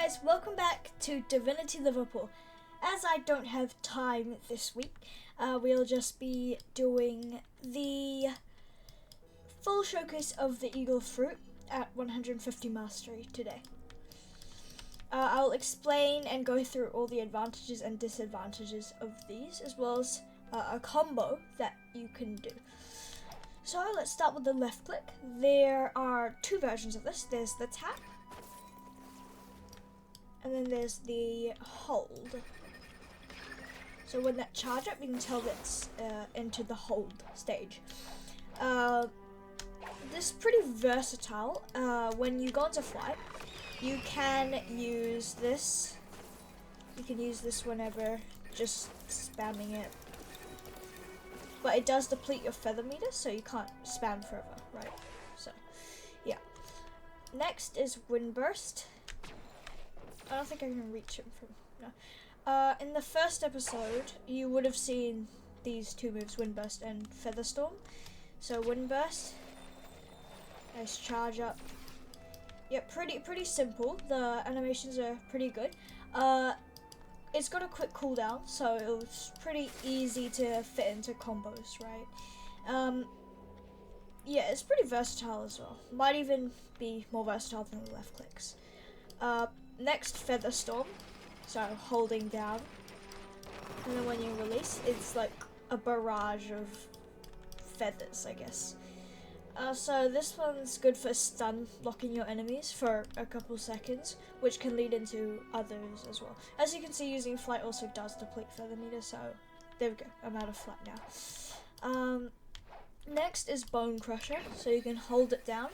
guys, welcome back to Divinity Liverpool. As I don't have time this week, we'll just be doing the full showcase of the Eagle Fruit at 150 Mastery today. I'll explain and go through all the advantages and disadvantages of these, as well as a combo that you can do. So let's start with the left click. There are two versions of this. There's the tap, and then there's the hold. So when that charge up, you can tell that's into the hold stage. This is pretty versatile. When you go into flight, you can use this. You can use this whenever, just spamming it. But it does deplete your feather meter, so you can't spam forever, right? So, yeah. Next is Wind Burst. I don't think I can reach him from no. In the first episode, you would have seen these two moves, Wind Burst and Feather Storm. So Wind Burst, nice charge up. Yeah, pretty simple. The animations are pretty good. It's got a quick cooldown, so it was pretty easy to fit into combos, right? Yeah, it's pretty versatile as well. Might even be more versatile than the left clicks. Next, Feather Storm, so holding down, and then when you release, it's like a barrage of feathers, I guess. So this one's good for stun locking your enemies for a couple seconds, which can lead into others as well. As you can see, using flight also does deplete feather meter, so there we go, I'm out of flight now. Next is Bone Crusher, so you can hold it down.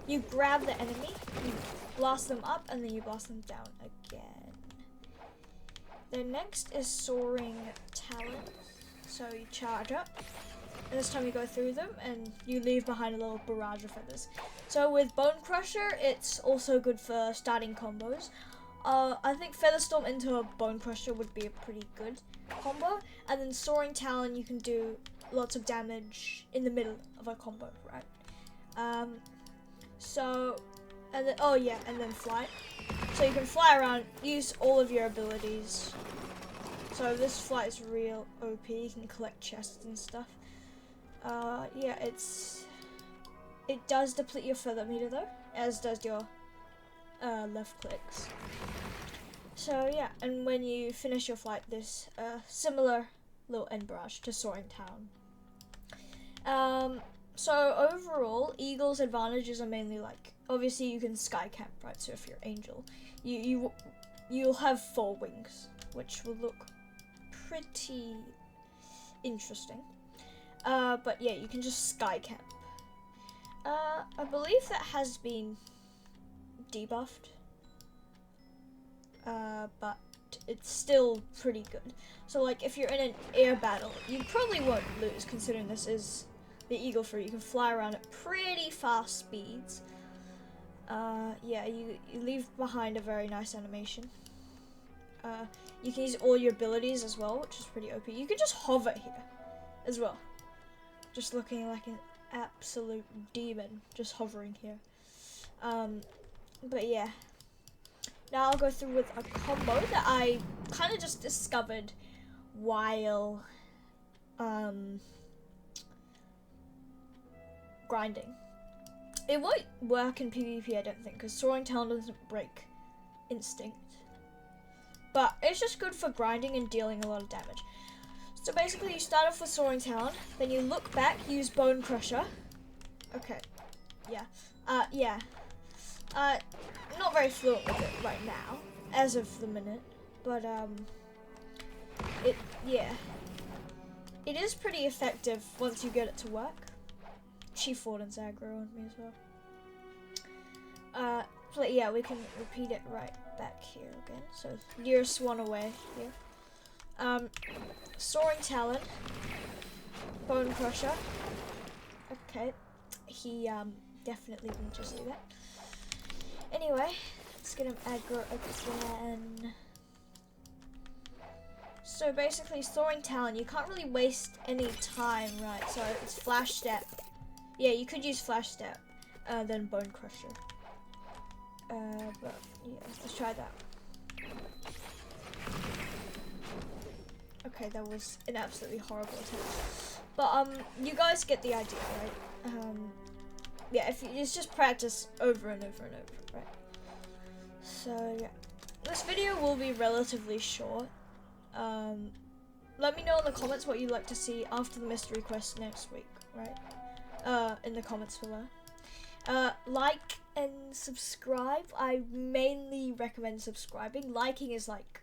You grab the enemy, you blast them up, and then you blast them down again. Then next is Soaring Talon, so you charge up. And this time you go through them and you leave behind a little barrage of feathers. So with Bone Crusher, it's also good for starting combos. I think Feather Storm into a Bone Crusher would be a pretty good combo. And then Soaring Talon, you can do lots of damage in the middle of a combo, right? And then flight. So you can fly around, use all of your abilities. So this flight is real OP, you can collect chests and stuff. Yeah, it does deplete your feather meter though, as does your left clicks. So yeah, and when you finish your flight, there's a similar little end barrage to Soaring Town. So overall, Eagle's advantages are mainly like, obviously you can sky camp, right? So if you're Angel, you'll have 4 wings, which will look pretty interesting. But yeah, you can just sky camp. I believe that has been debuffed. But it's still pretty good. So like if you're in an air battle, you probably won't lose considering this is the Eagle Fruit. You can fly around at pretty fast speeds. Yeah, you leave behind a very nice animation. You can use all your abilities as well, which is pretty OP. You can just hover here as well. Just looking like an absolute demon, just hovering here. But yeah. Now I'll go through with a combo that I kind of just discovered while grinding. It won't work in PvP, I don't think, because Soaring Talon doesn't break Instinct. But it's just good for grinding and dealing a lot of damage. So basically you start off with Soaring Talon, then you look back, use Bone Crusher. Okay, yeah. Not very fluent with it right now, as of the minute, but it is pretty effective once you get it to work. Chief Warden's aggro on me as well. But yeah, we can repeat it right back here again. So nearest one away here. Soaring Talon, Bone Crusher. Okay, he definitely didn't just do that. Anyway, let's get him aggro again. So basically, Soaring Talon, you can't really waste any time, right? So it's Flash Step. Yeah, you could use Flash Step, then Bone Crusher. But yeah. let's try that. Okay, that was an absolutely horrible attempt. But you guys get the idea, right? Yeah, if it's just practice over and over and over, right? So yeah, this video will be relatively short. Let me know in the comments what you'd like to see after the mystery quest next week, right? In the comments below. Like and subscribe. I mainly recommend subscribing. Liking is like,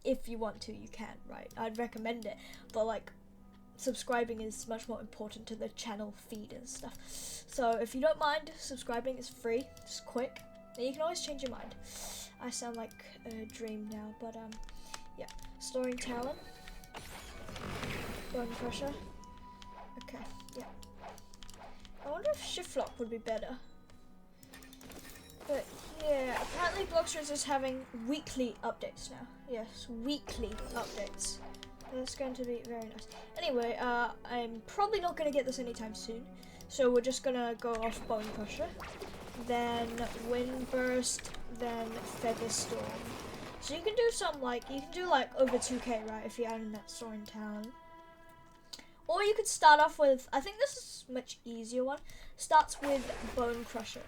if you want to, you can, right? I'd recommend it, but like, subscribing is much more important to the channel feed and stuff. So if you don't mind subscribing, it's free, it's quick, and you can always change your mind. I sound like a dream now, but yeah. Storing talent. Bone crusher. Okay, yeah. I wonder if shift lock would be better. But yeah, apparently Blox Fruits is having weekly updates now. Yes, weekly updates. That's going to be very nice. Anyway, I'm probably not going to get this anytime soon. So we're just going to go off Bone Crusher. Then Wind Burst, then Feather Storm. So you can do some like, you can do like over 2k, right, if you add in that Soaring Talon. Or you could start off with, I think this is a much easier one. Starts with Bone Crusher.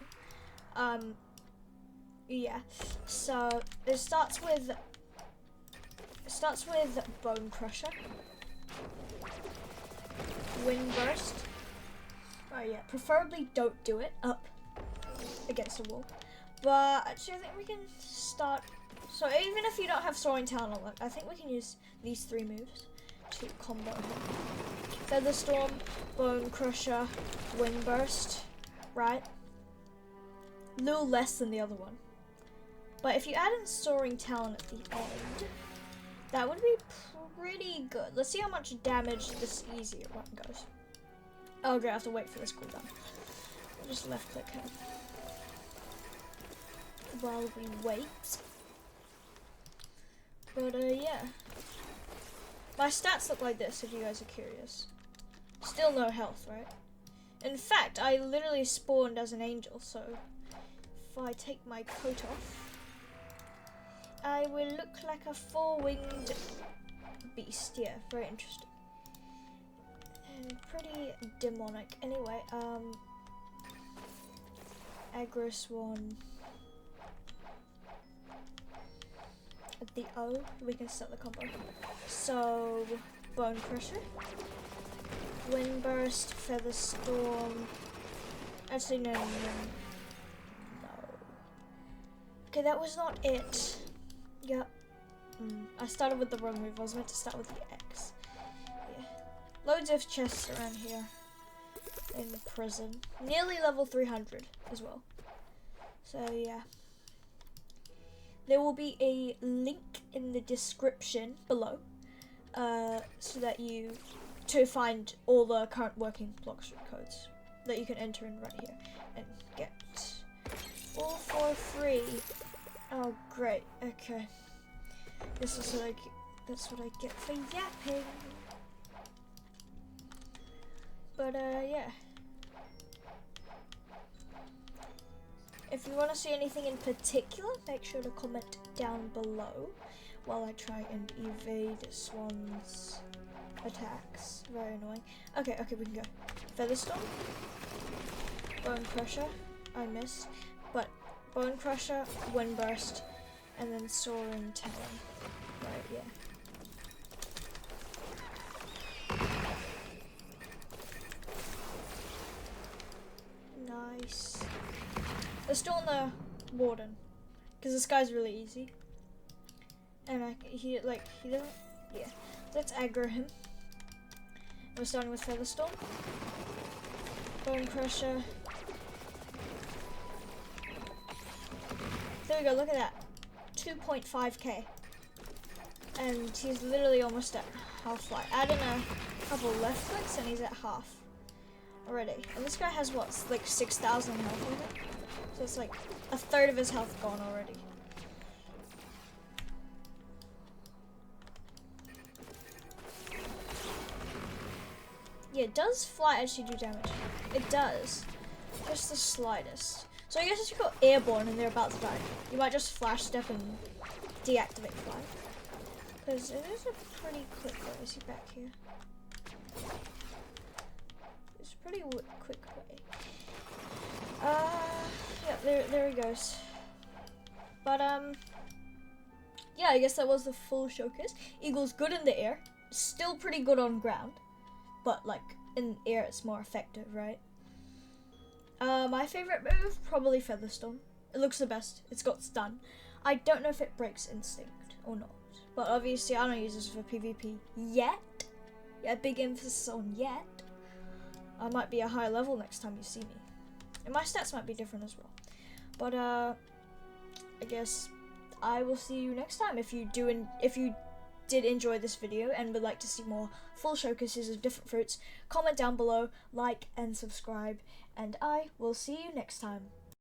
Yeah, so it starts with Bone Crusher, Wind Burst. Oh yeah, preferably don't do it up against the wall. But actually I think we can start, so even if you don't have Soaring Talon, I think we can use these 3 moves to combo him. Feather Storm, Bone Crusher, Wind Burst, right? A little less than the other one. But if you add in Soaring Talon at the end, that would be pretty good. Let's see how much damage this easier one goes. Oh, okay, I have to wait for this cooldown. I'll just left click him while we wait. But yeah. My stats look like this if you guys are curious. Still no health, right? In fact, I literally spawned as an angel, so if I take my coat off, I will look like a 4-winged beast. Yeah, very interesting. And pretty demonic. Anyway, aggro swan. At the O, we can set the combo. So, Bone Crusher, Wind Burst, Feather Storm. Actually, no. Okay, that was not it. Yep. I started with the wrong move. I was meant to start with the X. Yeah. Loads of chests around here in prison. Nearly level 300 as well. So yeah. There will be a link in the description below, so that to find all the current working Blox Fruits codes that you can enter in right here and get all for free. Oh great, okay. This is what that's what I get for yapping. But yeah. If you want to see anything in particular, make sure to comment down below while I try and evade Swan's attacks. Very annoying. Okay, we can go. Feather Storm, Bone Crusher, I missed, but Bone Crusher, Wind Burst, and then Soaring Talon. Right, yeah. Nice. Let's do on the Warden, because this guy's really easy. And he doesn't, yeah. Let's aggro him. We're starting with Feather Storm, Bone Crusher. There we go, look at that. 2.5k. And he's literally almost at half life. Add in a couple left clicks and he's at half already. And this guy has what, like 6,000 health with it? So it's like a third of his health gone already. Yeah, does fly actually do damage? It does. Just the slightest. So I guess if you go airborne and they're about to die, you might just flash step and deactivate fly. Because it is a pretty quick way. Is he back here? It's a pretty quick way. Yeah, there he goes. But yeah, I guess that was the full showcase. Eagle's good in the air, still pretty good on ground, but like in air it's more effective, right? My favorite move, probably Featherstone. It looks the best. It's got stun. I don't know if it breaks instinct or not, but obviously I don't use this for PvP yet. Yeah, big emphasis on yet. I might be a high level next time you see me, and my stats might be different as well. But I guess I will see you next time. If you did enjoy this video and would like to see more full showcases of different fruits, comment down below, like and subscribe, and I will see you next time.